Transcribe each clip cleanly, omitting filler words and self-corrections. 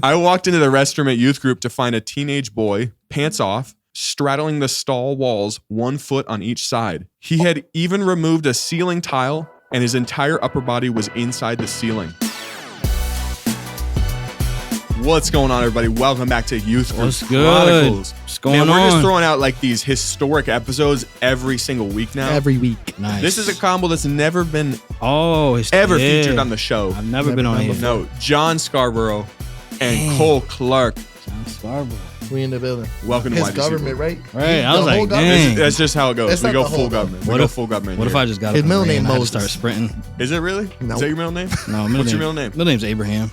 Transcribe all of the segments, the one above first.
I walked into the restroom at Youth Group to find a teenage boy, pants off, straddling the stall walls, 1 foot on each side. He had even removed a ceiling tile, and his entire upper body was inside the ceiling. What's going on, everybody? Welcome back to Youth Group Chronicles. What's going on? We're just throwing out like these historic episodes every single week now. Every week. Nice. This is a combo that's never been ever featured on the show. I've never been on here. No, John Scarborough and Cole Clark. John Scarborough. We in the building. Welcome to His YGC. government, right? Right. I was like, government. dang. That's just how it goes. It's We not go the full whole government. What We go if- full government. What if here. I just got His up middle and ran? name I had to Moses. start sprinting. Is it really? No. Is that your middle name? No, What's your middle name? Middle name's Abraham.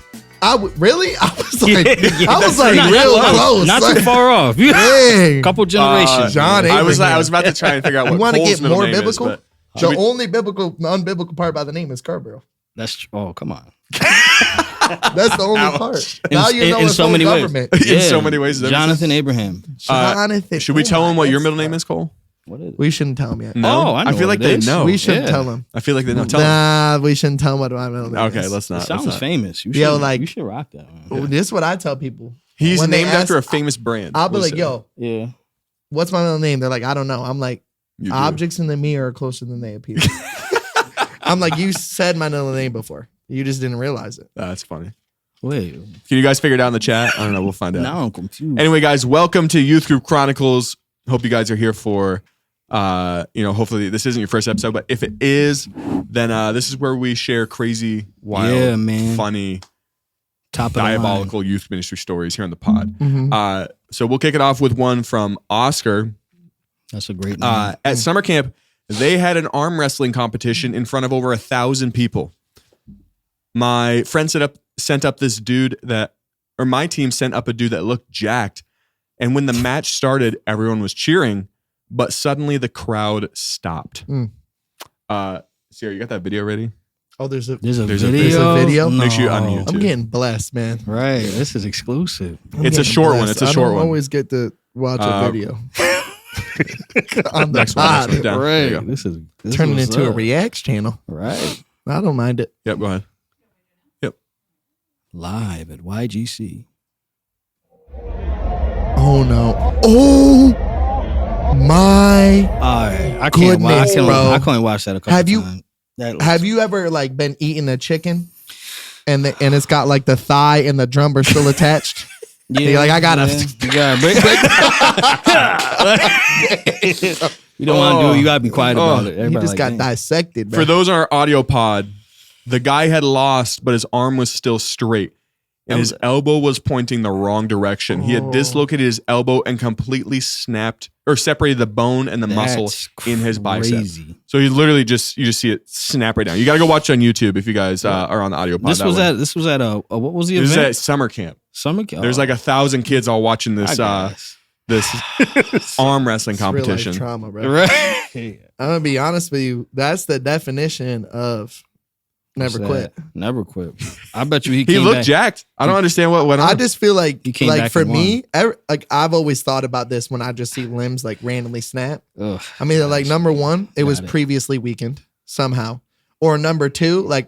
Really? I was like, Yeah, I was like not real close. Not like, too far off. dang. Couple generations. John I was Abraham. about to try and figure out what You want to Cole's get middle more name biblical? is, but The only unbiblical part about the name is Scarborough. Oh, come on. That's the only part. Now you know in it's so full many government. ways. In so many ways. Jonathan Abraham. Jonathan. Should we tell him what your middle name is, Cole? What is it? We shouldn't tell him yet. No, Oh, I know feel what like it they is. know. We shouldn't Yeah. tell him. I feel like they know. Tell him. Nah, we shouldn't tell him what my middle name Okay, is. let's not. It sounds let's not. famous. You should, Yo, like- you should rock that one. Oh, this is what I tell people. He's When they named after a ask- famous brand. I'll be We'll like, say. yo, Yeah. what's my middle name? They're like, I don't know. I'm like, You do. objects in the mirror are closer than they appear. I'm like, you said my middle name before. You just didn't realize it. That's funny. Wait. Can you guys figure it out in the chat? I don't know. We'll find out. Now I'm confused. Anyway, guys, welcome to Youth Group Chronicles. Hope you guys are here for, hopefully this isn't your first episode, but if it is, then this is where we share crazy, wild, Yeah, man. funny, Top of the diabolical youth ministry stories here on the pod. Mhm. So we'll kick it off with one from Oscar. line. That's a great name. At summer camp, they had an arm wrestling competition in front of over 1,000 people. My friend sent up this dude my team sent up a dude that looked jacked. And when the match started, everyone was cheering, but suddenly the crowd stopped. Mm. Sierra, you got that video ready? Oh, there's a There's a video? video. Make sure you unmute. I'm getting blessed, man. Right. This is exclusive. I'm It's a getting short one. blessed. It's a short I don't one. always get to watch a video. On the Next one. pod. Down. There you Right. go. This Turning what's into a up. Reacts channel. Right. I don't mind it. Yep, go ahead. Live at YGC. Oh no. Oh my. All right. I can't watch. Goodness, bro. I can't watch that a couple Have you- times. That looks- Have you ever like been eating a chicken and it's got like the thigh and the drummer still attached? Yeah, You're like, I gotta- You gotta break. You don't want to do it. You gotta be quiet about it. He Everybody just like, got dang. dissected, For man. those on our audio pod, the guy had lost, but his arm was still straight. And his elbow was pointing the wrong direction. He had Oh. dislocated his elbow and completely separated the bone and the muscle That's in his bicep. crazy. So he literally you just see it snap right down. You got to go watch on YouTube if you guys are on the audio pod. This was at a what was the This is event? at summer camp. Summer camp. There's like 1,000 kids all watching I this guess. this arm wrestling It's real life competition. trauma, bro. Right. I'm gonna be honest with you. That's the definition of never quit. Never quit. I bet you he He came looked back. jacked. I don't understand what went on. I just feel like, He came like back for and me, like I've always thought about this when I just see limbs like randomly snap. Ugh. I mean, like number one, it was Got it. previously weakened somehow, or number two, like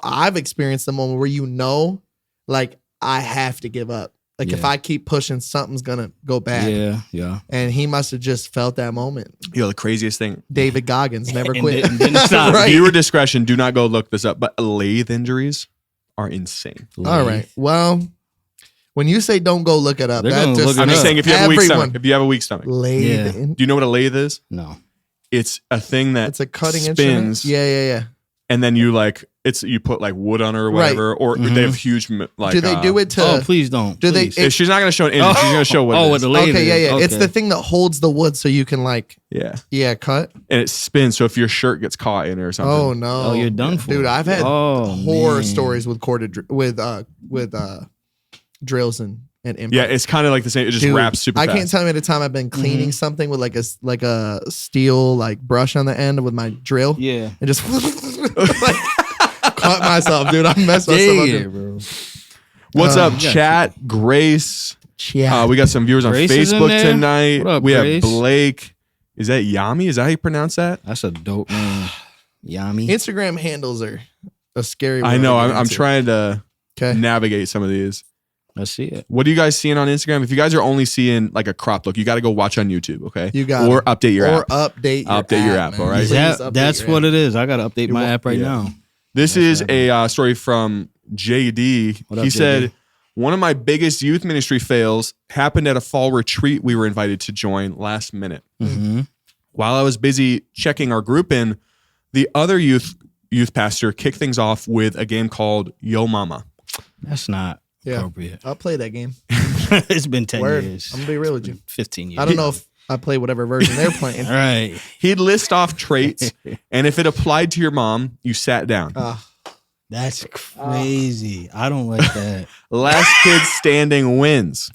I've experienced the moment where like I have to give up. Like if Yeah. I keep pushing, something's gonna go bad. Yeah. And he must have just felt that moment. the craziest thing. David Goggins never And quit. didn't stop. Right. Viewer discretion. Do not go look this up. But lathe injuries are insane. All right. Well, when you say don't go look it up, They're that gonna just look it I'm up. just saying if you have a weak Everyone. stomach. If you have a weak stomach. lathe. Yeah. Do you know what a lathe is? No. It's a thing that It's a cutting spins, instrument. Yeah. and then you put like wood on her or whatever, or Mhm. they have huge like. Do they do it to? Oh, please don't. Do they- Please. If she's not gonna show an image, she's gonna show what. Oh, it with is. the lathe. Okay, yeah. It's Okay. the thing that holds the wood so you can cut. and it spins. So if your shirt gets caught in it or something, Oh no. Oh, you're done for. Dude, I've had Oh, horror man. stories with with drills and implants. yeah, it's kind of like the same. It just Dude, wraps super I fast. can't tell you the time I've been cleaning something with like a steel like brush on the end with my drill Yeah. and just like, cut myself, dude. I messed myself up. Yeah, dude. bro. What's up, you got chat? Grace. Yeah. We got some viewers on Grace is in Facebook there? tonight. What up, we Grace? have Blake. Is that Yami? Is that how you pronounce that? That's a dope name. Yami. Instagram handles are a scary. I know. I'm trying to Okay. navigate some of these. Let's see it. What are you guys seeing on Instagram? If you guys are only seeing like a crop look, you got to go watch on YouTube, okay? You got or update your app. Update your app, all right? That's what it is. I got to update my app right now. This is a story from JD. What up, He JD? said, one of my biggest youth ministry fails happened at a fall retreat we were invited to join last minute. Mm-hmm. While I was busy checking our group in, the other youth pastor kicked things off with a game called Yo Mama. That's not appropriate. I'll play that game. It's been 10 Word. years. I'm gonna be real with you. 15 years. I don't know if I play whatever version they're playing. All right. He'd list off traits, and if it applied to your mom, you sat down. That's crazy. I don't like that. Last kid standing wins.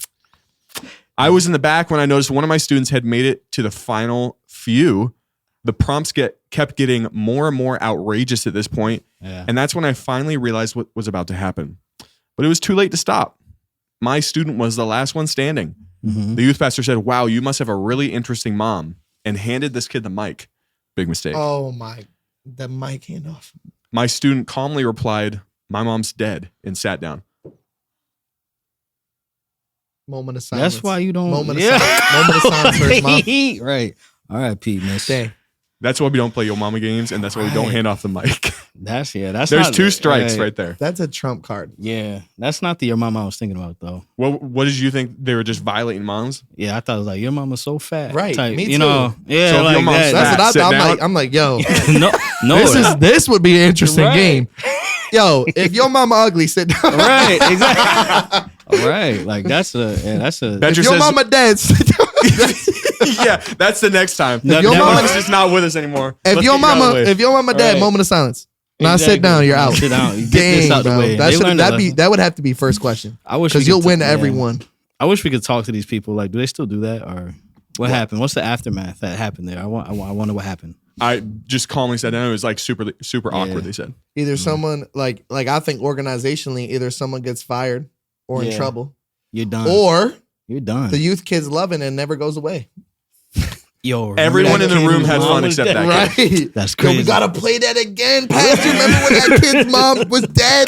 I was in the back when I noticed one of my students had made it to the final few. The prompts kept getting more and more outrageous at this point, and that's when I finally realized what was about to happen. But it was too late to stop. My student was the last one standing. Mm-hmm. The youth pastor said, "Wow, you must have a really interesting mom," and handed this kid the mic. Big mistake. Oh my, the mic handoff. My student calmly replied, "My mom's dead," and sat down. Moment of silence. That's why you don't. Moment of silence for his mom. Right. R.I.P. Miss. Dang. That's why we don't play Yo Mama games, and that's why we don't hand off the mic. That's There's not, 2 strikes right there. That's a trump card. Yeah, that's not the your mama I was thinking about though. What did you think? They were just violating moms? Yeah, I thought it was like your mama's so fat. Right, Type, me you too. know, yeah, So if like your mom's that. fat, That's what I sit thought. down. I'm like, yo, no, this would be an interesting Right. game. Yo, if your mama ugly, sit down. right, exactly. All right, like that's a. Bedger If your says- mama dead, sit down. Yeah, that's the next time. No, your Your mama- mama's just not with us anymore. If Let's your get you out of the mama, way. if your mama dead, Right. moment of silence. Now sit Exactly. down. You're out. Sit down. You get Dang, this out the bro. way. That They should learned a lesson. that would have to be first question I wish because we you'll could- win yeah. everyone. I wish we could talk to these people. Like, do they still do that, or what happened? What's the aftermath that happened there? I wonder what happened. I just calmly sat down. It was like super awkward. They said. Either someone like I think organizationally, either someone gets fired or in Yeah. trouble, You're done. or You're done. the youth kids love it and never goes away. Yo, remember Everyone that in the kid room whose had mom fun was except dead? that kid. Right? That's Yo, crazy. we gotta play that again, Pastor. Remember when that kid's mom was dead?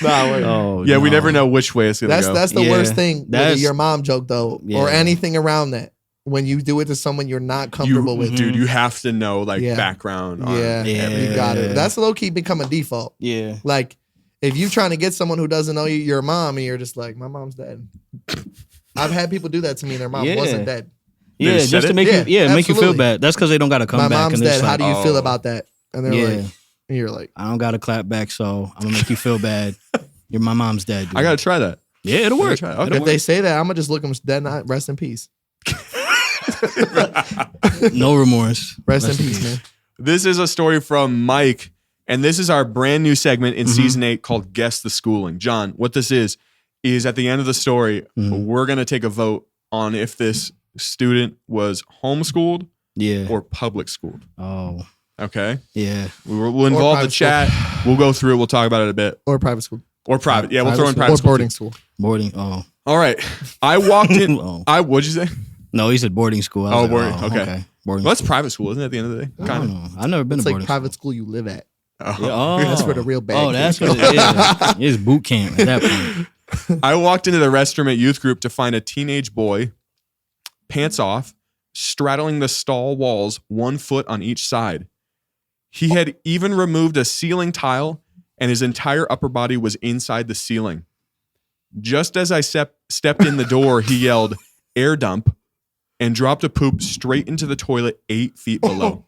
Oh, Yeah, we no. never know which way it's gonna go. That's the Yeah, worst thing with that's- your mom joke though, Yeah. or anything around that. When you do it to someone you're not comfortable with, Dude, you have to know like Yeah. background. On yeah, everything. you got it. Yeah. That's low key become a default. Yeah. Like if you trying to get someone who doesn't know your mom and you're just like, my mom's dead. I've had people do that to me and their mom Yeah. wasn't dead. Yeah, just just said to it? make you make you feel absolutely. bad. That's because they don't got to come My back. mom's and it's dead. How like, do you feel oh. about that? And they're Yeah. like, and you're like, I don't got to clap back, so I'm gonna make you feel bad. My mom's dead. Dude. I gotta try that. Yeah, it'll work. try it. It'll Okay. if work. they say that, I'm gonna just look them dead. Not rest in peace. No remorse. Rest in peace, man. This is a story from Mike, and this is our brand new segment in season 8 called Guess the Schooling. John, what this is at the end of the story, we're gonna take a vote on if this student was homeschooled Yeah. or public schooled. Oh, Okay, yeah. we'll involve the private school. chat. We'll go through it. We'll talk about it a bit. Or private school. Or private. Yeah, we'll Private throw in school. private Or school. boarding too. school. Boarding. Oh, All right. I walked in. Oh. What'd you say? no, he said boarding school. I was Oh, like, boarding. Okay. Boarding. Well, that's private school, isn't it? At the end of the day, I kind don't of. know. I've never been It's to like boarding private school you live at. school. Yeah, oh, That's where the real bad Oh, kids that's what it is. It's boot camp at that point. I walked into the restroom at youth group to find a teenage boy, pants off, straddling the stall walls, 1 foot on each side. He had even removed a ceiling tile, and his entire upper body was inside the ceiling. Just as I stepped in the door, he yelled, "Air dump," and dropped a poop straight into the toilet 8 feet below.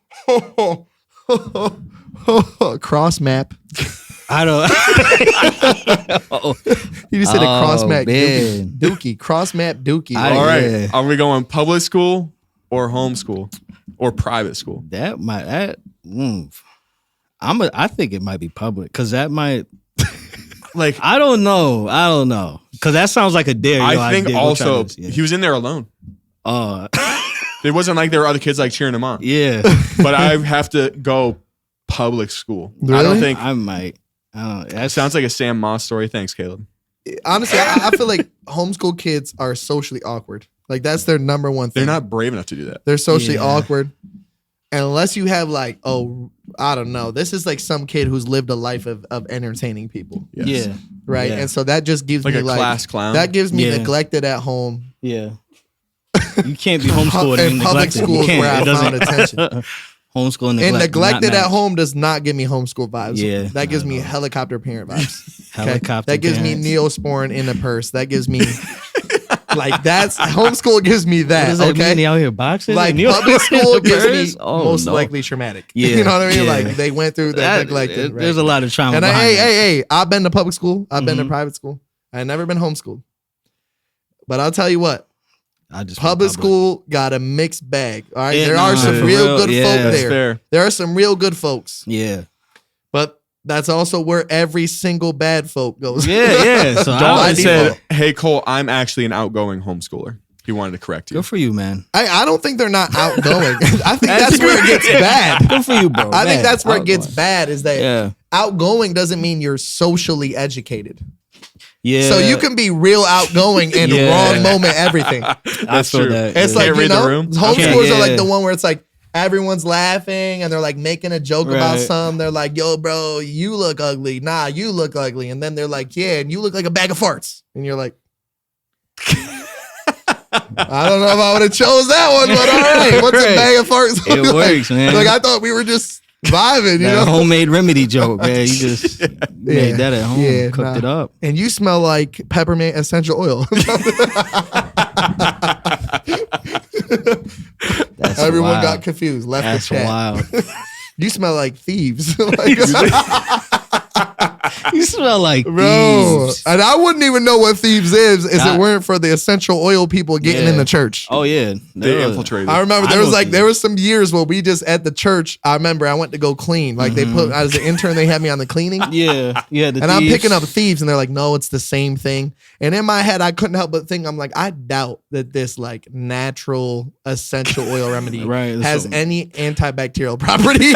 Cross map. I don't. You just said a cross Oh, map man. dookie. Cross map dookie. All right. Yeah. Are we going public school or homeschool or private school? That might that. I think it might be public because that might. Like, I don't know because that sounds like a dare. Yo, I think did. We'll try also this. Yeah. he was in there alone. Uh, It wasn't like there were other kids like cheering him on. yeah. But I have to go public school. I Really? don't think I might. I don't. that That sounds like a Sam Moss story. Thanks, Caleb. Honestly, I feel like homeschool kids are socially awkward. Like that's their number one thing. They're not brave enough to do that. They're socially Yeah. awkward. And unless you have like I don't know. This is like some kid who's lived a life of entertaining people. Yes. Yeah. Right. Yeah. And so that just gives Like me a class clown. that gives me Yeah. neglected at home. Yeah. You can't be homeschooled and In public neglected. You schools can't. where I It doesn't. found attention. Homeschool and And neglect. neglected not at match. home does not give me homeschool vibes. Yeah, That gives not me at all. helicopter parent vibes. Okay? Helicopter That gives parents. me Neosporin in a purse. That gives me like that's homeschool gives me What that. does that Okay. mean? They out here boxing? Like And you- public school gives me Birds? Oh, most no. likely traumatic. Yeah, You know what I mean? yeah. Like they went through that neglected. Right? There's a lot of trauma. And behind that. hey, I've been to public school. I've been to Mhm. private school. I ain't never been homeschooled. But I'll tell you what, I just public school got a mixed bag. All right. Yeah, there are nah, some for real real, good yeah. folk That's there. fair. There are some real good folks. Yeah. But that's also where every single bad folk goes. Yeah. So Dalton by said, default. "Hey Cole, I'm actually an outgoing homeschooler." He wanted to correct you. good for you, man. I don't think they're not outgoing. I think that's where it gets bad. Good for you, bro. I think Man, that's where it gets outgoing. bad is that Yeah. outgoing doesn't mean you're socially educated. Yeah. So you can be real outgoing and Yeah. wrong moment everything. I That's feel true. that. It's yeah. like, Can't you read the know, room? homeschoolers Okay, are like yeah. the one where it's like everyone's laughing and they're like making a joke about Right. something. They're like, yo, bro, you look ugly. Nah, you look ugly. And then they're like, yeah, and you look like a bag of farts. And you're like, I don't know if I would have chose that one, but all right. What's a Right. bag of farts? It look like? works, man. Like I thought we were just vibing, you That know? homemade remedy joke, man. You just made that at home, Yeah, cooked nah. it up. And you smell like peppermint essential oil. That's Everyone wild. got confused, left That's the chat. wild. You smell like thieves. Like, You smell like bro. thieves. And I wouldn't even know what thieves is if Nah. it weren't for the essential oil people getting Yeah. in the church. Oh yeah, They infiltrated. I remember I there was know like thieves. there was some years where we just at the church. I remember I went to go clean. Like they put as an intern, they had me on the cleaning. Yeah, yeah. The And I'm thieves. picking up thieves, and they're like, "No, it's the same thing." And in my head, I couldn't help but think, I'm like, I doubt that this like natural essential oil remedy Right, that's has something. any antibacterial property.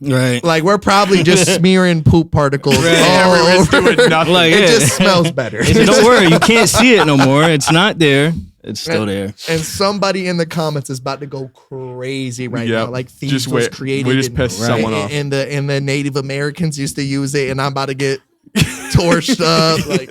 right. Like we're probably just smearing poop particles all Everyone's over. doing nothing. Like, It yeah. just smells better. Don't worry, you can't see it no more. It's not there. It's still there. And somebody in the comments is about to go crazy right Yep. now. Like thieves Just was wait. created. We just in- pissed Right. someone off. and the Native Americans used to use it, and I'm about to get torched up. Like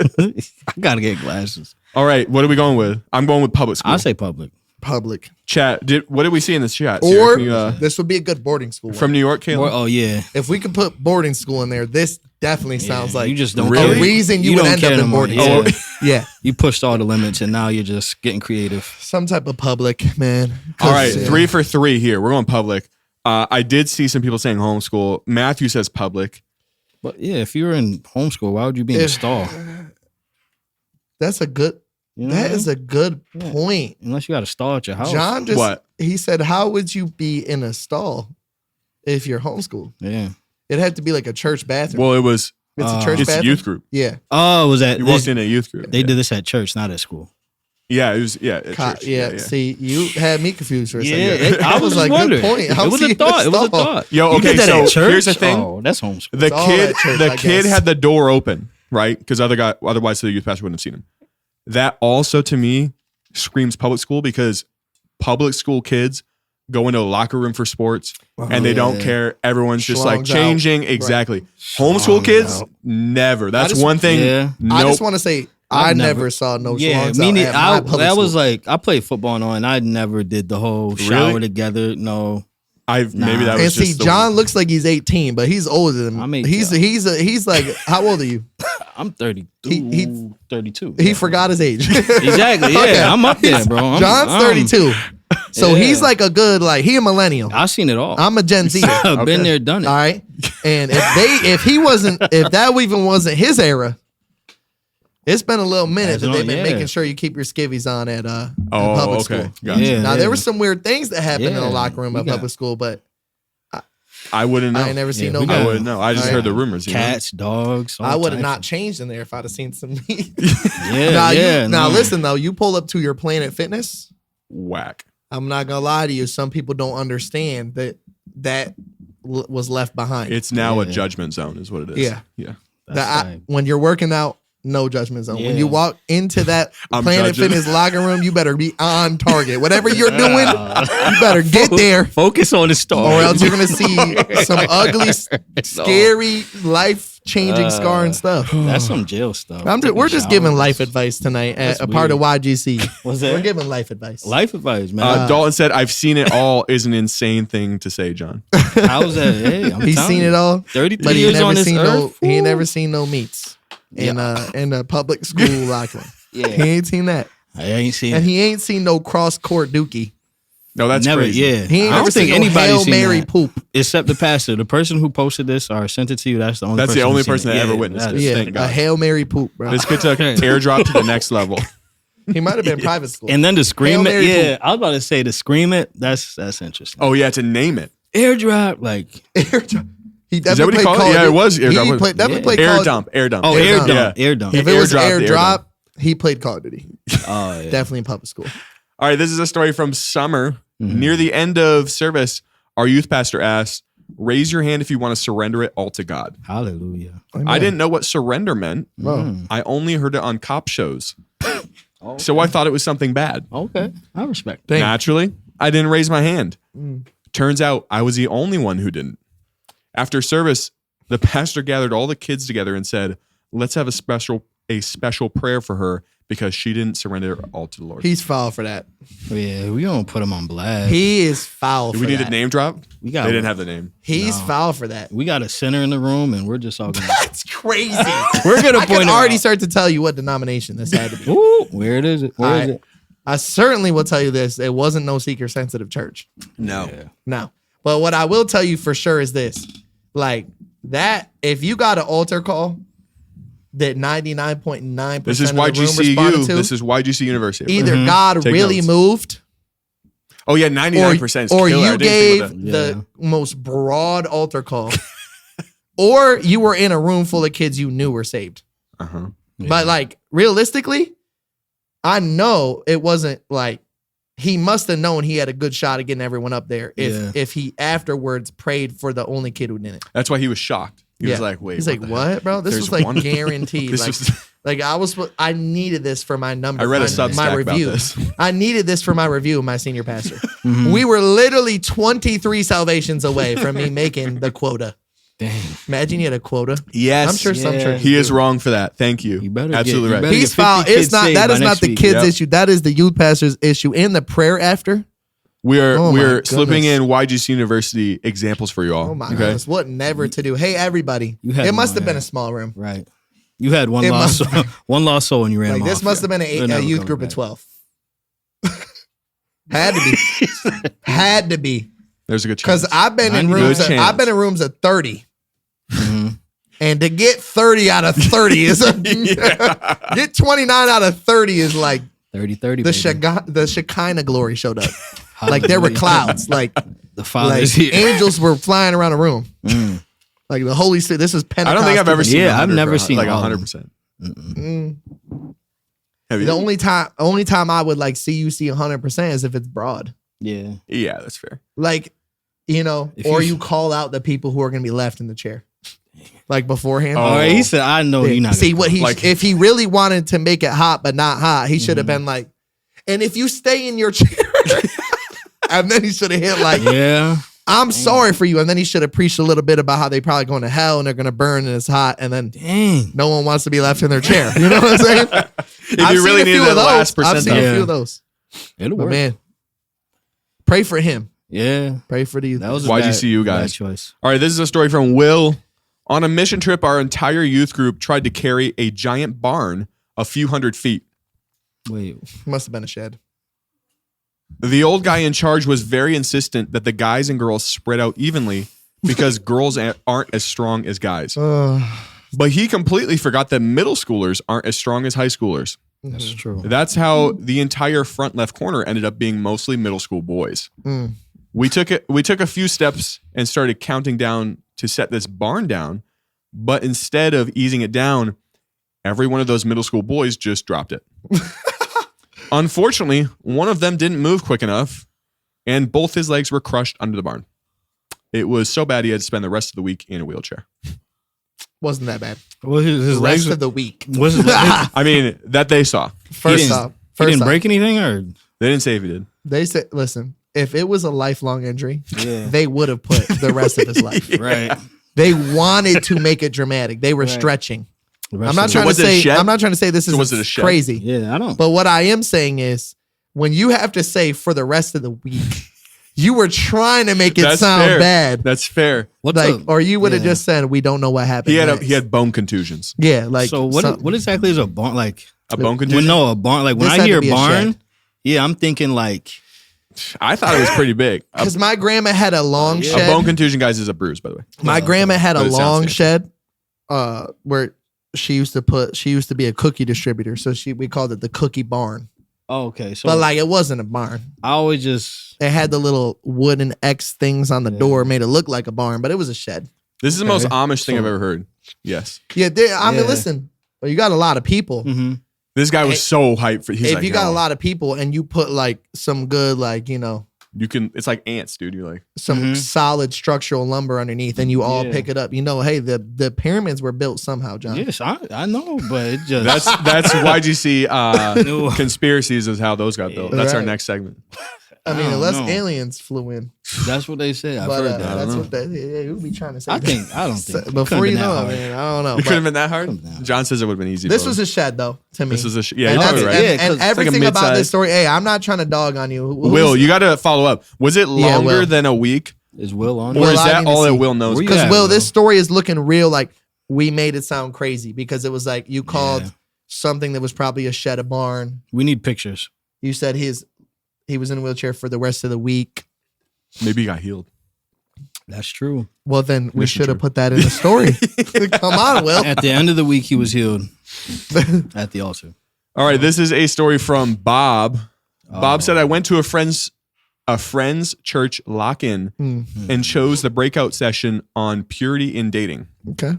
I gotta get glasses. All right, what are we going with? I'm going with public school. I'll say public. public. Chat. What did we see in this chat? Or Sarah? Can you, this would be a good boarding school. from New York, Caleb? Or, oh yeah. If we could put boarding school in there, this definitely sounds Yeah, like you just don't Really? a reason you would don't end care up no in more. boarding Yeah. school. Yeah, You pushed all the limits and now you're just getting creative. some type of public, man. 'Cause, All right, yeah. 3 for 3 here. We're going public. I did see some people saying homeschool. Matthew says public. But yeah, if you were in homeschool, why would you be in a If- stall? That's a good. You know That what I is mean? a good Yeah. point. Unless you got a stall at your house. John just What? he said, "How would you be in a stall if you're homeschooled? Yeah. It had to be like a church bathroom. Well, it was It's a church it's bathroom. youth group. Yeah, Oh, was that You walked in a youth group. they did this at church, not at school. Yeah, it was. Yeah, at church. yeah. See, you had me confused for a second. I was like, wondering. good point. It was a thought. It was a thought. Yo, You okay, did that so at church? here's the thing. Oh, that's homeschool. The all kid, at church, the I kid guess. had the door open, right? Because otherwise the youth pastor wouldn't have seen him. That also to me screams public school because public school kids go into a locker room for sports and they don't yeah. care. Everyone's just like Schlongs out. changing. Exactly. Homeschool Schlongs kids, out. never. That's just- one thing. Yeah. Nope. I just want to say I I've never never- saw no Yeah, schlongs me out neither. at my public That was school. like I played football and all, and I never did the whole shower Really? together. No, Maybe that And was see, just John looks like he's 18, but he's older than I'm me. 18. He's like, how old are you? I'm 32. He- 32. He forgot his age. Exactly. Yeah, Okay. I'm up there, bro. I'm- John's I'm- 32, so Yeah. he's like a good he a millennial. I've seen it all. I'm a Gen Z. I've been there, done it. All right, and if that even wasn't his era, it's been a little minute that they've been Yeah. making sure you keep your skivvies on at Oh, public okay. school. Gotcha. Yeah. Now there were some weird things that happened in the Yeah. locker room We at got- public school, but I wouldn't know. I ain't never seen Yeah, no. we I got- wouldn't know. I just Alright. heard the rumors. You know? Cats, dogs. all I would have types not of- changed in there if I'd have seen some meat. Yeah, now, yeah. now no. listen though, you pull up to your Planet Fitness. Whack. I'm not gonna lie to you. Some people don't understand that was left behind. It's now a Yeah. judgment zone, is what it is. Yeah. Yeah. That's like- when you're working out no judgment zone. Yeah. When you walk into that I'm Planet judging. Fitness locker room, you better be on target. Whatever you're doing, you better get there, Focus on the star. or else you're gonna see some ugly, scary, life-changing, scarring stuff. That's some jail stuff. We're just giving life advice tonight at a part of YGC. What's that? We're giving life advice. Life advice, man. Dalton said, "I've seen it all." Is an insane thing to say, John. How's that? Hey, I'm He's telling seen you. it all, 33 but he years never on this seen earth. he ain't never seen no meats in a public school locker room. Yeah. He ain't seen that, I ain't seen and it. he ain't seen no cross court dookie. No, that's Never, crazy. yeah. He ain't I never don't think seen no anybody Hail seen Mary that, poop. except the pastor. The person who posted this or sent it to you. That's the only. That's person the only who's seen person it. that ever witnessed that it. is- Yeah, Thank a God. Hail Mary poop, bro. This kid took airdrop to the next level. He might have been private school. And then to scream Hail it, Mary yeah. I was about to say to scream it. That's interesting. Oh yeah, to name it. Airdrop, like Airdrop. He Is that definitely what he played called Call it? of Yeah, it Duty. was airdrop. He definitely Yeah. played Air Call of dump, air dump. oh, Air air dump. dump, air dump. If it was Airdrop, the airdrop, he played Call of Duty. Oh, yeah. Definitely in public school. All right, this is a story from summer. Mm-hmm. Near the end of service, our youth pastor asked, "Raise your hand if you want to surrender it all to God." Hallelujah. I didn't know what surrender meant. Bro. I only heard it on cop shows. So I thought it was something bad. Okay, I respect. Dang. Naturally, I didn't raise my hand. Turns out I was the only one who didn't. After service, the pastor gathered all the kids together and said, "Let's have a special prayer for her because she didn't surrender all to the Lord." He's foul for that. Yeah, we don't put him on blast. He is foul Do for we need that. a name drop? We got- They didn't have the name. He's No. foul for that. We got a sinner in the room, and we're just all gonna. That's crazy. We're gonna I point can it already out. start to tell you what denomination this had to be. Ooh, where it is? Where is Alright. it? I certainly will tell you this. It wasn't no seeker sensitive church. No. Yeah. No. But what I will tell you for sure is this. Like that, if you got an altar call that 99.9% This is of the room responded YGCU. to, This is YGC University. either God Take really notes. moved Oh yeah, 99% is or killer. I you didn't think about gave that. the most broad altar call or you were in a room full of kids you knew were saved. Uh-huh. But like realistically, I know it wasn't like he must have known he had a good shot at getting everyone up there if he afterwards prayed for the only kid who didn't. That's why he was shocked. He was Yeah. like, "Wait, He's like, the what, heck? bro? This There's was like one- guaranteed. This like, was- like I needed this for my number. I read a my Substack about review. this. I needed this for my review of my senior pastor. Mm-hmm. We were literally 23 salvations away from me making the quota. Dang. Imagine you had a quota. Yes, I'm sure some Yeah. churches he is do. wrong for that. Thank you. You better Absolutely get- right. you better He's get 50 foul. It's kids not. saved That by is not next the week. kids' Yep. issue. That is the youth pastor's issue. And the prayer after. We are Oh my we're slipping goodness. in YGC University examples for you all. Oh my okay? goodness, what never to do. Hey, everybody. You had It must one, have been yeah. a small room. Right. You had one It lost must- soul, one lost soul, and you ran Like them this off. must have been They're a never youth coming group back. of 12. Had to be. Had to be. There's a good chance. Because I've been in 90 rooms. good chance. I've been in rooms of 30. Mhm. And to get 30 out of 30 is get 29 out of 30 is like 30-30, the Shekinah glory showed up. Like there were clouds. Like The Father like is here. angels were flying around the room. Mm. Like the Holy Spirit. This is I Pentecost. don't think I've ever seen. Yeah, I've 100 never for- seen like all of them. 100%. Mm. Have you? The only time I would like see you see 100% is if it's broad. Yeah. Yeah, that's fair. Like, you know, If or you- you call out the people who are going to be left in the chair. Like beforehand. Oh. All right, he said, "I know you're not." See gonna what he Like- if he really wanted to make it hot but not hot, he should have been like, and if you stay in your chair, and then he should have hit like, Yeah. I'm sorry for you, and then he should have preached a little bit about how they probably going to hell and they're going to burn and it's hot, and then Dang. no one wants to be left in their chair. You know what I'm saying? If I've you seen really a need few that of those. last I've seen percentile. a Yeah. few of those. It'll But work. man, pray for him. Yeah. Pray for the That was a YGCU bad guys. choice. All right, this is a story from Will. On a mission trip, our entire youth group tried to carry a giant barn a few hundred feet. Wait. Must have been a shed. The old guy in charge was very insistent that the guys and girls spread out evenly because girls aren't as strong as guys. But he completely forgot that middle schoolers aren't as strong as high schoolers. That's true. That's how the entire front left corner ended up being mostly middle school boys. We took a few steps and started counting down to set this barn down, but instead of easing it down, every one of those middle school boys just dropped it. Unfortunately, one of them didn't move quick enough, and both his legs were crushed under the barn. It was so bad he had to spend the rest of the week in a wheelchair. Wasn't that bad. Well, his The legs rest of the week. was his, I mean, that they saw. First didn't- off, he didn't off, break anything, or They didn't say if he did. they said, listen, if it was a lifelong injury, yeah, they would have put the rest of his life. right. They wanted to make it dramatic. They were Right. stretching. The I'm rest not of trying to was it a say. shed? I'm not trying to say this So is was it a shed? crazy. Yeah, I don't. But what I am saying is, when you have to say for the rest of the week, you were trying to make it That's sound fair. bad. That's fair. What's Like, up? or you would have Yeah. just said, we don't know what happened. He had bone contusions. Yeah, like so what exactly is a barn like? A bone Well, contusion. no, a barn. Like when This I had to hear be a barn, shed. yeah, I'm thinking like I thought it was pretty big. A, Because my grandma had a long Yeah. a shed. bone contusion, guys, is a bruise, by the way. My grandma had But a it sounds long fancy. shed where she used to be a cookie distributor. So we called it the cookie barn. oh, okay. So But like it wasn't a barn. I always just It had the little wooden X things on the Yeah. door, made it look like a barn, but it was a shed. This is the most Okay. Amish thing So- I've ever heard. Yes. Yeah, I mean, Yeah. listen, well, you got a lot of people. mhm. This guy was Hey, so hyped for. He's If like, you got "Oh, a lot of people and you put like some good, like, you can. It's like ants, dude. You're like, some Mhm. solid structural lumber underneath, and you all Yeah. pick it up. Hey, the pyramids were built somehow, John. Yes, I know, but it just that's YGC No. conspiracies is how those got built. That's our Right. next segment. I mean, I don't unless know. aliens flew in. That's what they say. I've But heard that. that's know. what they would be trying to say. I don't think it Before couldn't you been that know it, hard. man, I don't know. It could have But been that hard. Could've been. John says it would have been easy. this for was him. a shed, though, to me. This is a yeah. and You're probably right. Yeah, and 'cause it's like a everything about mid-size- this story. Hey, I'm not trying to dog on you. Will, you got to follow up. Was it Yeah, longer Will. than a week, Is Will on? or Will, is I that need to all that see. Will knows? Where you Because at, Will, this Will? story is looking real. Like we made it sound crazy because it was like you called Yeah. something that was probably a shed, a barn. We need pictures. You said he was in a wheelchair for the rest of the week. Maybe he got healed. That's true. Well, then we Mission should have true. put that in the story. Come on, Will. At the end of the week, he was healed at the altar. All right, this is a story from Bob. Bob Oh. said, "I went to a friend's church lock-in Hmm. and chose the breakout session on purity in dating. Okay.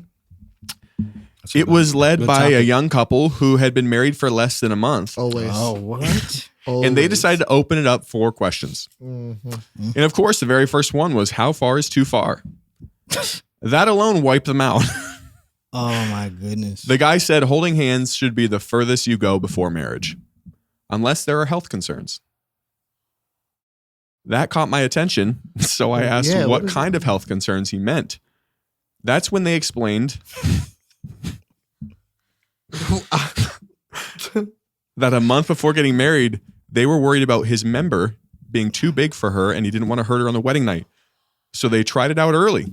That's It good. was led Good by a topic. young couple who had been married for less than a month, Always. Oh, what? and they decided to open it up for questions. Mhm. And of course, the very first one was, how far is too far? That alone wiped them out. Oh my goodness. The guy said holding hands should be the furthest you go before marriage, unless there are health concerns. That caught my attention, so I asked Yeah, what what is kind of health concerns he meant. That's when they explained that a month before getting married, they were worried about his member being too big for her and he didn't want to hurt her on the wedding night. So they tried it out early.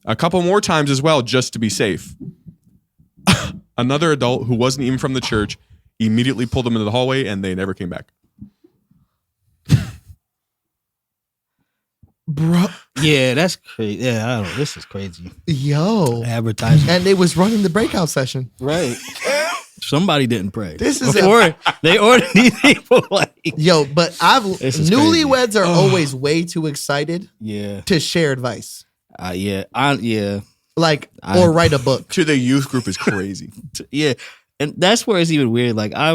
A couple more times as well, just to be safe. Another adult who wasn't even from the church immediately pulled them into the hallway and they never came back. Bro, Yeah, that's crazy. Yeah, I don't. This is crazy. yo. Advertising. And they was running the breakout session. Right. Somebody didn't pray. This is before they ordered these people. Like, Yo, but This is newlyweds are always way too excited yeah, to share advice. yeah, Like, I- or write a book. To the youth group is crazy. yeah. And that's where it's even weird. Like, I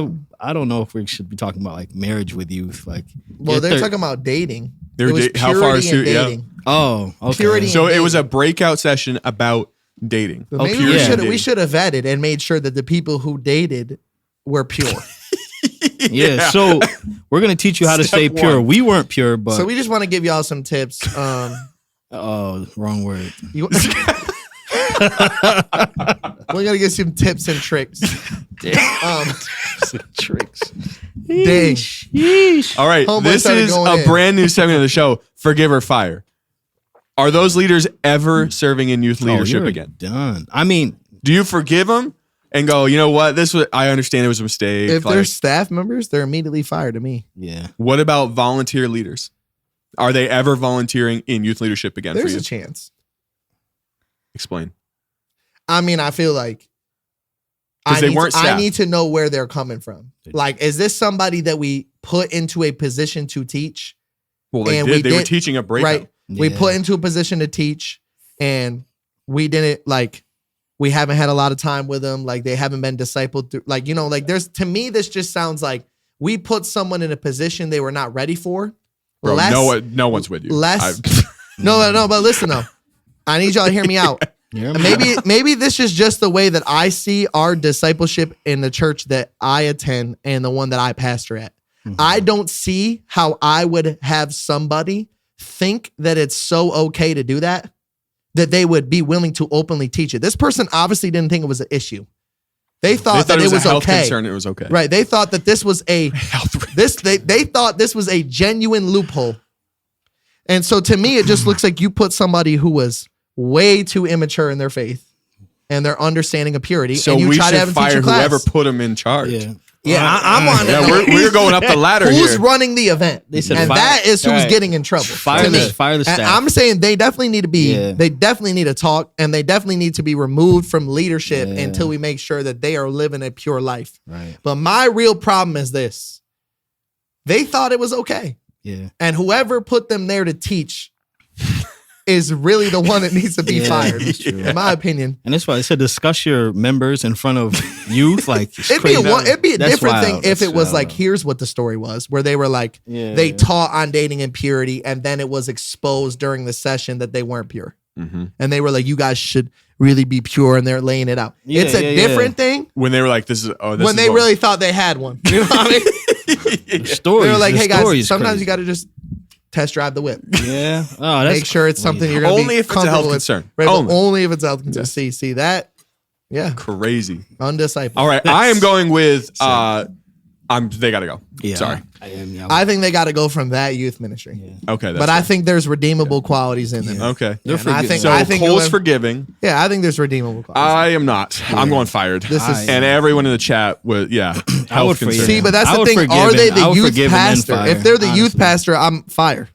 don't know if we should be talking about like marriage with youth. Like, Well, yeah, they're talking about dating. They're It was how far is purity too? and Yeah. dating. oh, okay. Purity. So it was a breakout session about dating. But maybe purity and we dating. should have vetted and made sure that the people who dated were pure. Yeah, so we're gonna teach you how to Step stay pure. one. We weren't pure, but So we just want to give y'all some tips. oh, wrong word. We're gonna get some tips and tricks. Tricks. Dang. Yeesh. All right, Homeboy this started is going a in. brand new segment of the show, Forgive or Fire. Are those leaders ever serving in youth leadership you're again? Done. I mean, Do you forgive them and go, you know what, I understand it was a mistake. If Like, they're staff members, they're immediately fired to me. yeah. what about volunteer leaders? Are they ever volunteering in youth leadership again There's for you? a chance. Explain. I mean, I feel like 'Cause they weren't I staff. need to know where they're coming from. Like, is this somebody that we put into a position to teach? Well, they And did. we They were did- teaching a breakout. Right. We Yeah. put into a position to teach, and we didn't we haven't had a lot of time with them. Like, they haven't been discipled through. Like, to me, this just sounds like we put someone in a position they were not ready for. Bro, no one's with you. less- I- No, but listen though, I need y'all to hear me out. Yeah, maybe this is just the way that I see our discipleship in the church that I attend and the one that I pastor at. I don't see how I would have somebody think that it's so okay to do that they would be willing to openly teach it. This person obviously didn't think it was an issue. They thought that it was a health okay. concern. It was okay. Right. They thought that this was they thought this was a genuine loophole. And so to me, it just looks like you put somebody who was way too immature in their faith and their understanding of purity. So and you we try should to have them teach fire a class. whoever put him in charge. Yeah. Yeah, I want to Yeah, know we're going up the ladder who's here. running the event. They said and fire- that is who's Right. getting in trouble. Fire to the- me. fire the And staff. I'm saying they definitely need to be, Yeah. they definitely need to talk, and they definitely need to be removed from leadership Yeah. until we make sure that they are living a pure life. Right. But my real problem is this. They thought it was okay. Yeah. And whoever put them there to teach is really the one that needs to be Yeah, fired, that's true. in my opinion. And that's why I said discuss your members in front of youth. Like it's It'd be crazy. it'd be a That's different wild. thing if That's it was wild. like, here's what the story was, where they were like, Yeah. they taught on dating and purity, and then it was exposed during the session that they weren't pure. And they were like, you guys should really be pure, and they're laying it out. Yeah, It's a different thing When they were like, this is when they really thought they had one. You know what I mean? Stories. They were like, the hey story guys, is sometimes crazy. you got to just test drive the whip. Yeah. Oh, that's Make sure it's something you're going to be Only if it's a health comfortable with. concern. Right, but Only. only if it's a health concern. See that? Yeah. crazy. Undiscipled. All right, I am going with they got to go. Yeah. Sorry. I think they got to go from that youth ministry. Okay, that's But I think there's redeemable qualities in them. okay. Yeah, and I think, So I think Cole's whoever- forgiving. Yeah, I think there's redeemable qualities. I am not. I'm going fired. This is- and everyone in the chat would I would health concern. See, but that's I the would thing. forgive Are they him. I the would youth forgive and then pastor? fire, If they're the youth honestly. pastor, I'm fire.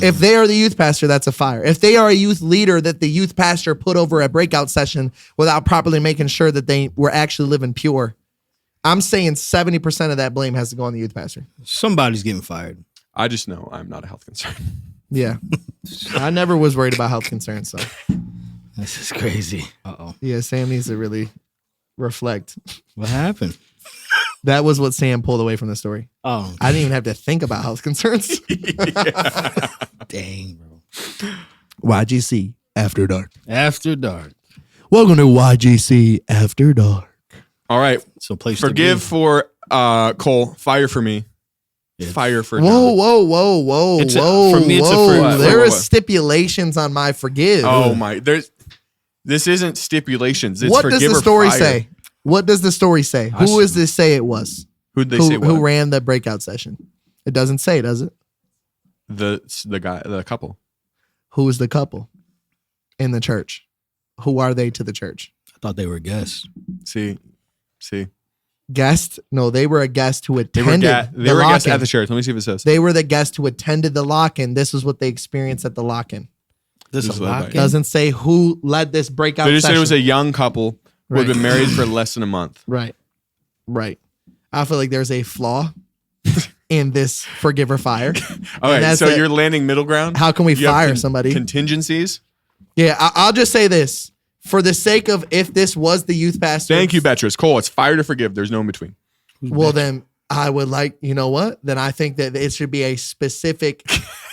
If they are the youth pastor, that's a fire. If they are a youth leader that the youth pastor put over a breakout session without properly making sure that they were actually living pure, I'm saying 70% of that blame has to go on the youth pastor. Somebody's getting fired. I just know I'm not a health concern. Yeah. I never was worried about health concerns. So, This is crazy. Uh-oh. yeah, Sam needs to really reflect. What happened? That was what Sam pulled away from the story. Oh, I didn't even have to think about health concerns. dang, bro. YGC After Dark. After dark. Welcome to YGC After Dark. All right. So place Forgive to for Cole. Fire for me. Yeah. Fire for Whoa, whoa, whoa, whoa, It's a- whoa, for me, it's a whoa. for- There what, are what? stipulations on my forgive. Oh my! This isn't stipulations. It's What does forgive the or story fire. say? What does the story say? I Who does see. this say it was? Who'd they say? Who What? ran the breakout session? It doesn't say, does it? The guy, the couple. Who is the couple in the church? Who are they to the church? I thought they were guests. See. Guest? No, they were a guest who They attended were the guests at lock-in. the church. Let me see if it says. They were the guest who attended the lock-in. This is what they experienced at the lock-in. This This is is led by- lock-in? Doesn't say who led this breakout They just said session. it was a young couple who had Right. been married for less than a month. Right. I feel like there's a flaw in this forgive or fire. All right, that's so it. you're landing middle ground. How can we You have fire somebody? Contingencies. Yeah, I'll just say this. For the sake of if this was the youth pastor. Thank you, Beatrice. Cole, it's fire to forgive. There's no in between. Well, then I would like, you know what? Then I think that it should be a specific,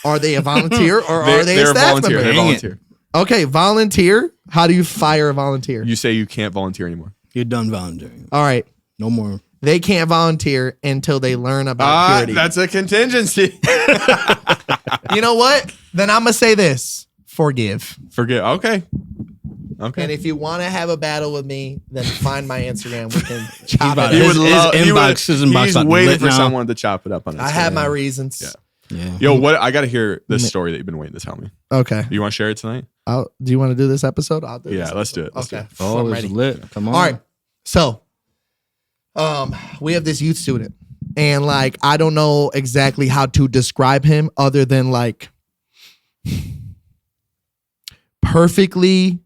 are they a volunteer or are they a They're staff volunteer. member? They're Dang it. volunteer. Okay, volunteer. How do you fire a volunteer? You say you can't volunteer anymore. You're done volunteering. All right. No more. They can't volunteer until they learn about purity. That's a contingency. You know what? Then I'm going to say this. Forgive. Forgive. Okay. And if you want to have a battle with me, then find my Instagram. We can chop about it. it. He His would love. inbox- his inbox He's not waiting lit for now. someone to chop it up on it. I have my reasons. Yeah. Yeah. Yo, what? I got to hear this story that you've been waiting to tell me. Okay. You want to share it tonight? Do you want to do this episode? I'll do Yeah, this let's do episode. it. Let's do Okay. it. Oh, I'm it's ready. lit. Come on. All right. So, we have this youth student, and like I don't know exactly how to describe him other than like perfectly.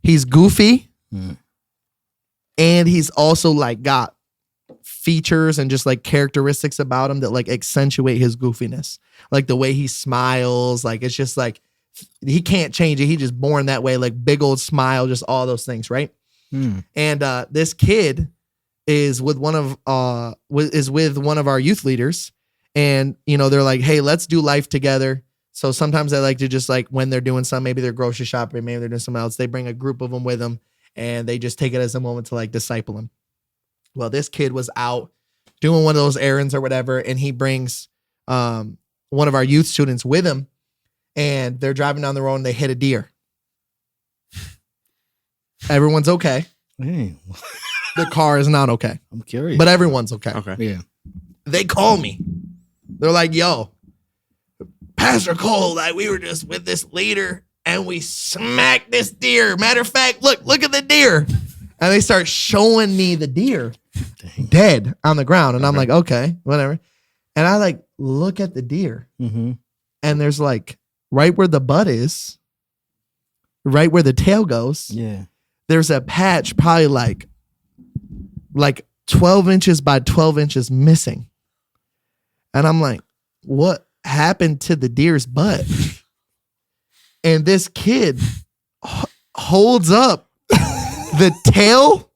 He's goofy, and he's also like got features and just like characteristics about him that like accentuate his goofiness. Like the way he smiles, like it's just like he can't change it. He just born that way, like big old smile, just all those things, right? And this kid is with one of our youth leaders, and you know they're like, "Hey, let's do life together. So sometimes they like to just like when they're doing something, maybe they're grocery shopping, maybe they're doing something else, they bring a group of them with them and they just take it as a moment to like disciple them. Well, this kid was out doing one of those errands or whatever, and he brings one of our youth students with him, and they're driving down the road and they hit a deer. Everyone's okay. Hey, The car is not okay, I'm curious. but everyone's okay. Okay. Yeah. They call me. They're like, yo, Pastor Cole, like we were just with this leader and we smacked this deer. Matter of fact, look at the deer. And they start showing me the deer dead on the ground. And I'm like, okay, whatever. And I like look at the deer Mm-hmm. and there's like right where the butt is, right where the tail goes, Yeah. there's a patch probably like 12 inches by 12 inches missing. And I'm like, what happened to the deer's butt? And this kid holds up the tail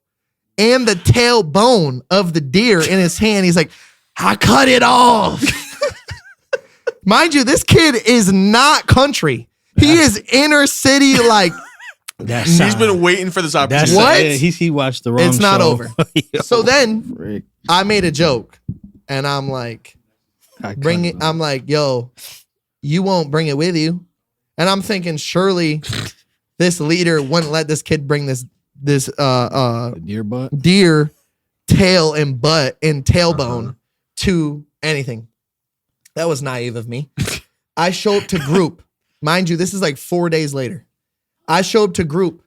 and the tailbone of the deer in his hand. He's like, I cut it off. Mind you, this kid is not country. He is inner city, like, He's been waiting for this opportunity. What? Yeah, he watched the wrong It's not show. over. Yo, So then frick. I made a joke and I'm like, bring it. I'm like, yo, you won't bring it with you. And I'm thinking, surely this leader wouldn't let this kid bring this Deer butt. deer tail and butt and tailbone to anything. That was naive of me. I show up to group. Mind you, this is like 4 days later. I show up to group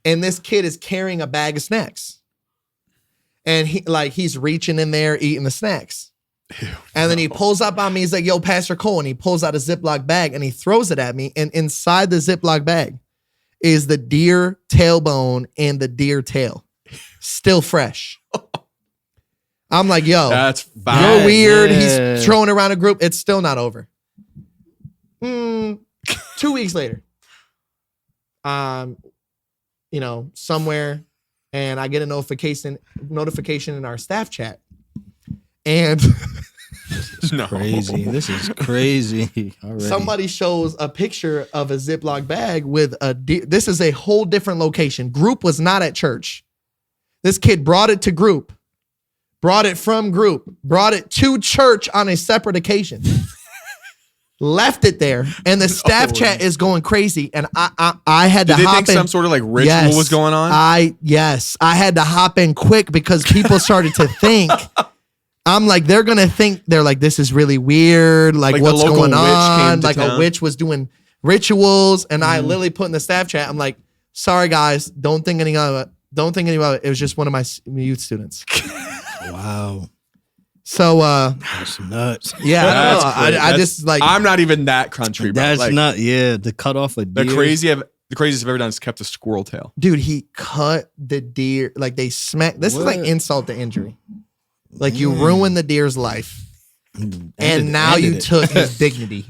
and this kid is carrying a bag of snacks. And he's reaching in there, eating the snacks. And then he pulls up on me. He's like, yo, Pastor Cole. And he pulls out a Ziploc bag and he throws it at me. And inside the Ziploc bag is the deer tailbone and the deer tail. Still fresh. I'm like, yo, That's fine. you're weird. Yeah. He's throwing around a group. It's still not over. 2 weeks later, somewhere, and I get a notification in our staff chat. And No. Crazy. This is crazy. Already. somebody shows a picture of a Ziploc bag with a deer. This is a whole different location. Group was not at church. This kid brought it to group, brought it from group, brought it to church on a separate occasion. Left it there, and the staff chat is going crazy. And I had to Did they hop think in. some sort of like ritual Yes. was going on? I had to hop in quick because people started to think. I'm like, they're gonna think, they're like, this is really weird. Like Like the what's local going witch on? came to Like a town. witch was doing rituals, and I literally put in the staff chat. I'm like, sorry guys, don't think anything of it. Don't think anything about it. It was just one of my youth students. Wow. So That's nuts. yeah, That's I don't know. crazy. I just like I'm not even that country, bro. That's Like, not. Yeah, to cut off a the deer. the craziest I've ever done is kept a squirrel tail. dude, he cut the deer. Like they smacked. This is like What? insult to injury. Like you ruined the deer's life. And Ended- now ended you it. took his dignity.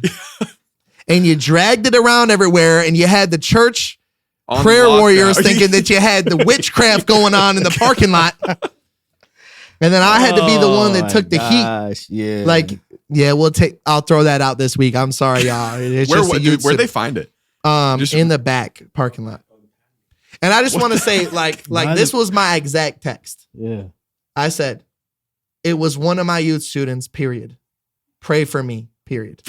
And you dragged it around everywhere, and you had the church On prayer lockdown. warriors thinking that you had the witchcraft going on in the parking lot. And then I had to be the one that Oh took the my heat. gosh, yeah. Like, yeah, I'll throw that out this week. I'm sorry, y'all. It's Where just a dude, youth where'd they find it? just- in the back parking lot. And I just want to say, like Why this the- was my exact text. yeah. I said, it was one of my youth students, period. Pray for me, period.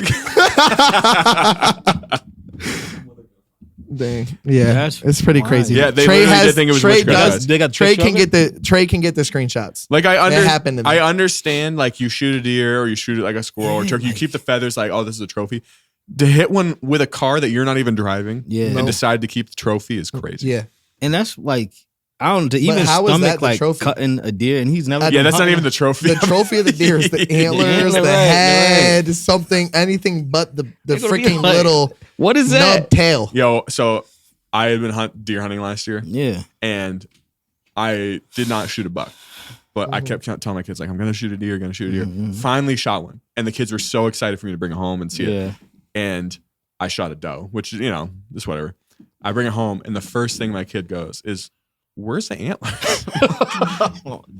Dang. Yeah, That's it's pretty wild. crazy. Yeah, they literally did think it was Trey witchcraft. does. They got Trey picture can of get the screenshots. Like It happened to me. I understand like you shoot a deer or you shoot like a squirrel or turkey. You keep the feathers like, oh, this is a trophy. To hit one with a car that you're not even driving Yeah. and No. decide to keep the trophy is crazy. Yeah, And that's like, I don't know, to even how is that stomach the like trophy? cutting a deer, and he's never. Yeah, Yeah, been that's not hunting. even the trophy. the trophy of the deer is the antlers, antler, the right, head, something, anything but the It's gonna be freaking like- little What is that? nub tail. Yo, so I had been deer hunting last year Yeah. and I did not shoot a buck. But I kept telling my kids, like, I'm going to shoot a deer, Finally shot one. And the kids were so excited for me to bring it home and see it. Yeah. And I shot a doe, which, just whatever. I bring it home, and the first thing my kid goes is, where's the antlers?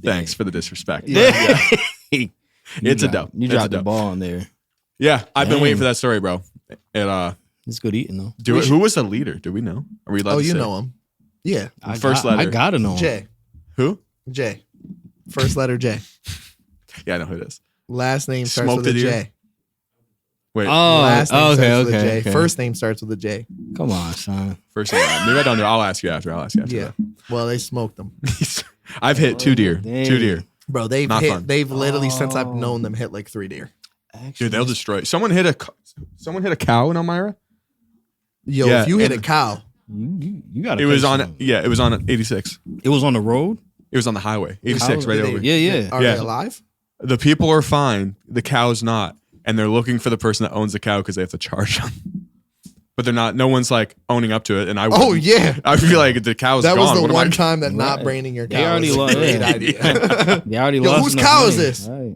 Thanks for the disrespect. Yeah. It's a doe. You It's dropped a the doe. ball in there. Yeah, I've been Dang. waiting for that story, bro. It's good eating though. Who was the leader? Do we know? Are we allowed Oh, to you say? know him. Yeah. First letter. I gotta know him. J. Who? J. First letter J. Yeah, I know who it is. Last name starts Smoked with a it, J. Wait, Oh, Last name starts with a J. okay. First name starts with a J. Come on, son. first name. Maybe I don't know. I'll ask you after. Yeah. Well, they smoked them. I've hit 2 deer. Dang. 2 deer. Bro, they've Not hit. fun. They've literally since I've known them hit like 3 deer. Actually, Dude, they'll destroy. Someone hit a cow in Elmira. Yo, Yeah, if you hit a and- cow, you got. It was on. Yeah, it was on 86. It was on the road. It was on the highway. 86 Cows- right did over. they- Yeah. are Yeah. they alive? The people are fine. The cow's not, and they're looking for the person that owns the cow because they have to charge them. But they're not. No one's like owning up to it, and I. Oh wouldn't. yeah. I feel like the cow's That gone. was the What am I- one time that not Right. braining your They cow already was a lost. great Yeah. idea. They already Yo, lost. whose enough cow money. is this? Right.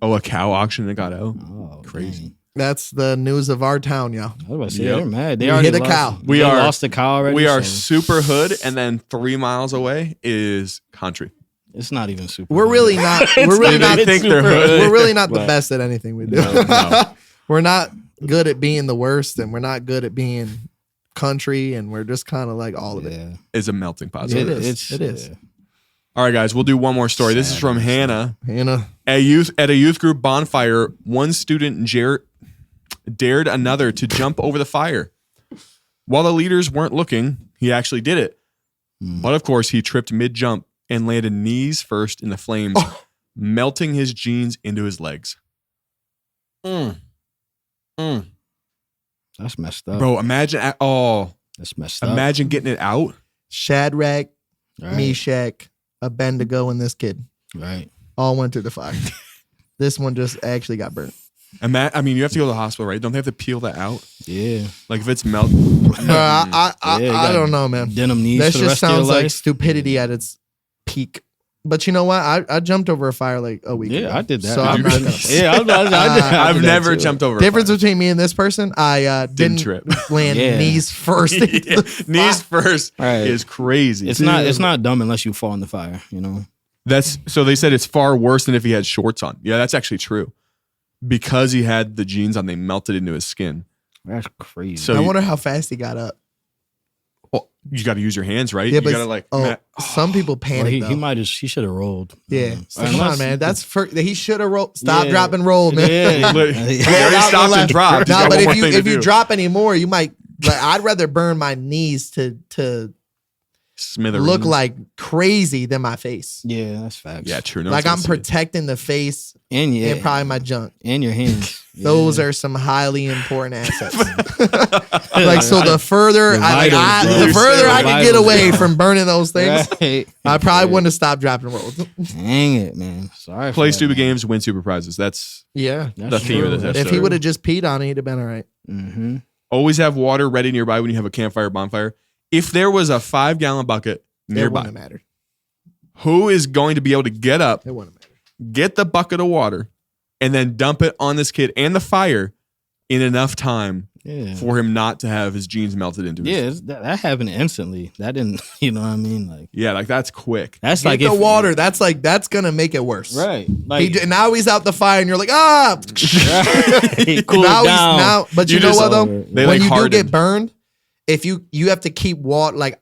Oh, a cow auction that got out. Oh, Crazy. dang. That's the news of our town, yo. I was about to say Yep. they're mad. They We already hit a lost, cow. We they are- lost the cow already. We are so super hood, and then 3 miles away is country. it's not even super. We're really not. We're really They not. think they're super hood. We're really not the But- best at anything we do. No. We're not good at being the worst, and we're not good at being country, and we're just kind of like all of it. Yeah. Is a melting pot. It So- is. It is. yeah. All right, guys, we'll do one more story. This is Sad. from Hannah. Hannah. At a youth group bonfire, one student dared another to jump over the fire. While the leaders weren't looking, he actually did it. But of course, he tripped mid-jump and landed knees first in the flames, melting his jeans into his legs. That's messed up. Bro, imagine That's messed up. imagine getting it out. Shadrach, Right. Meshach, Abednego, and this kid Right. all went through the fire. This one just actually got burnt. I mean, you have to go to the hospital, right? Don't they have to peel that out? Yeah. Like if it's melt. Bro, Yeah, I you got don't know, man. Denim knees That for the just rest of your sounds like life. stupidity at its peak. But you know what? I jumped over a fire like a week ago. Yeah, I did that. So I I'm did not that. gonna. Yeah, I I've did never that too. jumped over. a Difference fire. between me and this person, I didn't trip. land Yeah. knees first. into Yeah, the knees fire. first Right. is crazy. It's not dumb unless you fall in the fire, you know. That's so they said it's far worse than if he had shorts on. Yeah, that's actually true. Because he had the jeans on, they melted into his skin. That's crazy. So I you- wonder how fast he got up. Well, you got to use your hands, right? Yeah, you but got to like. some people well, panic. he though. might have. He should have rolled. Yeah, so come on, Unless- man. That's he should have rolled. Stop, Yeah. drop, and roll, man. Yeah. He Roll already out the stopped and left. dropped. He's No, got but one more if thing you to do. drop any more, you might. Like, I'd rather burn my knees to Smithereens. look like crazy than my face. Yeah, that's facts. Yeah, true. No Like one's I'm gonna see it. protecting the face and yeah, and probably my junk. and your hands. Those are some highly important assets. Like so, the further Your I, vitals, bro. the You further said I can get vitals, away bro. from burning those things, Right. I probably wouldn't have stopped, dropped, and rolled. Dang it, man. Sorry. Play for that, stupid man. games, win super prizes. That's Yeah. That's the theme of true. this That's episode. If he would have just peed on it, he'd have been all right. Mm-hmm. always have water ready nearby when you have a campfire bonfire. If there was a 5-gallon bucket It wouldn't nearby, have mattered. who is going to be able to get up, It wouldn't have mattered. get the bucket of water, and then dump it on this kid and the fire in enough time Yeah. for him not to have his jeans melted into his. Yeah, that happened instantly. That didn't, you know what I mean? Like Yeah, like that's quick. that's Get like the if, water. That's gonna make it worse. right? Like Now he's out the fire, and you're like, ah. right. Cool now it down. But you, You know just- what though? They When like you do hardened. get burned, if you have to keep water like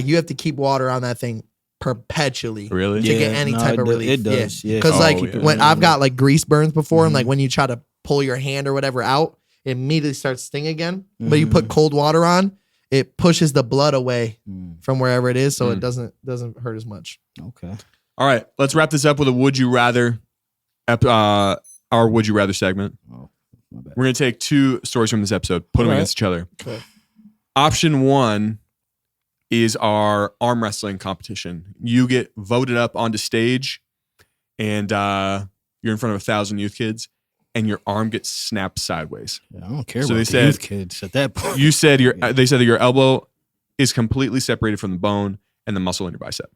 you have to keep water on that thing perpetually Really? to Yeah, get any no, type it of do- relief. it does, yeah. Because Oh, like yeah. when I've got like grease burns before, and Mhm. like when you try to pull your hand or whatever out, it immediately starts sting again. But you put Mhm. cold water on, it pushes the blood away Mm, from wherever it is, so Mm. it doesn't hurt as much. okay. All right, let's wrap this up with a would you rather, our would you rather segment. Oh, my bad. We're gonna take 2 stories from this episode, put them All right. against each other. Okay. Option 1 is our arm wrestling competition. You get voted up onto stage, and you're in front of 1,000 youth kids, and your arm gets snapped sideways. Yeah, I don't care So about they the said- youth kids at that point. You said they said that your elbow is completely separated from the bone and the muscle in your bicep.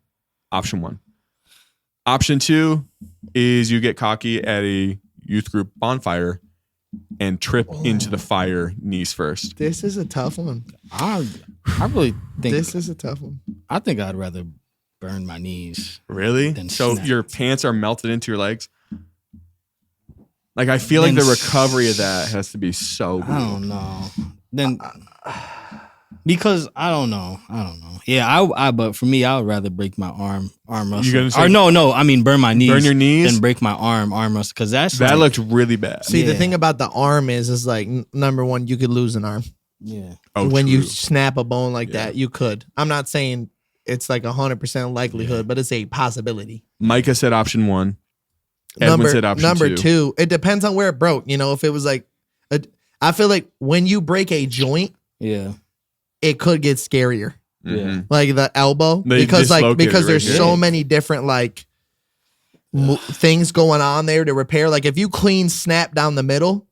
Option 1. Option 2 is you get cocky at a youth group bonfire and trip into the fire knees first. This is a tough one. I really think This is a tough one. I think I'd rather burn my knees. Really? Then So snap. your pants are melted into your legs? Like I feel like Then the recovery of that has to be so I brutal. don't know. Then because I don't know. Yeah, but for me, I would rather break my arm muscle. You gonna say- or no, I mean burn my knees. Burn your knees? Then break my arm muscle because That like, looked really bad. See, the Yeah. thing about the arm is like number one, you could lose an arm. Yeah. Oh, When you true. snap a bone like Yeah. that, you could. I'm not saying it's like 100% likelihood, but it's a possibility. Micah said option 1. Edwin said option number 2. two, it depends on where it broke. You know, if it was like, I feel like when you break a joint, Yeah. it could get scarier. Mhm. Like the elbow, They because dislocated right there's here. so many different like things going on there to repair. Like if you clean snap down the middle,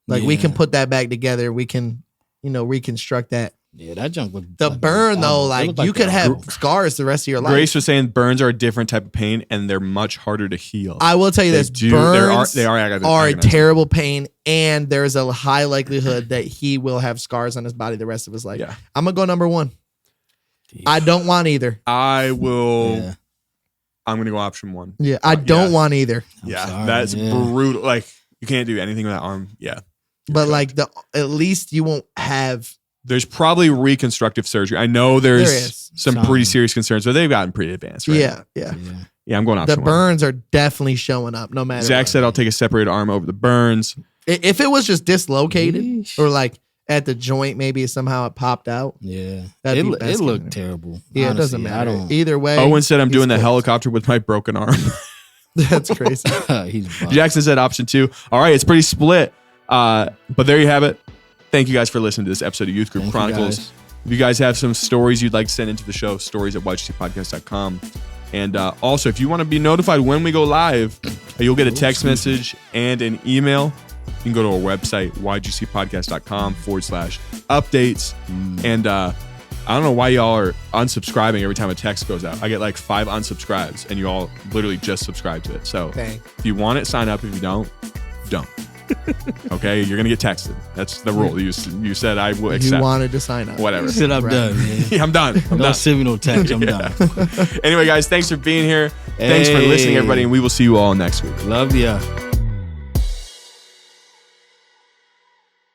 like we can Yeah. put that back together. We can, reconstruct that. Yeah, that junk looked The burn though, it like looked you could the- have scars the rest of your life. Grace was saying burns are a different type of pain and they're much harder to heal. I will tell you They this: do- burns they are are a agonizing. terrible pain, and there's a high likelihood that he will have scars on his body the rest of his life. Yeah. I'm gonna go number 1. I don't want either. I will. Yeah. I'm gonna go option 1. Yeah, I don't Yeah. want either. Yeah, sorry, that's yeah. brutal. Like you can't do anything with that arm. Yeah, But like at least you won't have. there's probably reconstructive surgery. I know there's There is. some Some. pretty serious concerns, but they've gotten pretty advanced. Right? Yeah. Yeah. yeah. I'm going The option 1. burns are definitely showing up, no matter. Zach what. said I'll take a separated arm over the burns. If it was just dislocated Yeesh. or like at the joint, maybe somehow it popped out. Yeah. That'd be It best looked case terrible. Yeah, Honestly, it doesn't I matter. don't. Either way. Owen said I'm he's doing the good. helicopter with my broken arm. That's crazy. He's bugged. Jackson said option 2. All right, it's pretty split. But there you have it. Thank you guys for listening to this episode of Youth Group Thank you, Chronicles. guys. If you guys have some stories you'd like to send into the show, stories@ygcpodcast.com. And also, if you want to be notified when we go live, you'll get a text message and an email. You can go to our website, ygcpodcast.com/updates. And I don't know why y'all are unsubscribing every time a text goes out. I get like 5 unsubscribes, and you all literally just subscribe to it. So Dang. if you want it, sign up. If you don't, don't. Okay? You're going to get texted. That's the rule. You said I will accept. You wanted to sign up. Whatever. He said I'm Right. done, man. Yeah, I'm done. I'm Don't done. send me no text. I'm done. Anyway, guys, thanks for being here. Thanks for Hey. listening, everybody, and we will see you all next week. Love ya.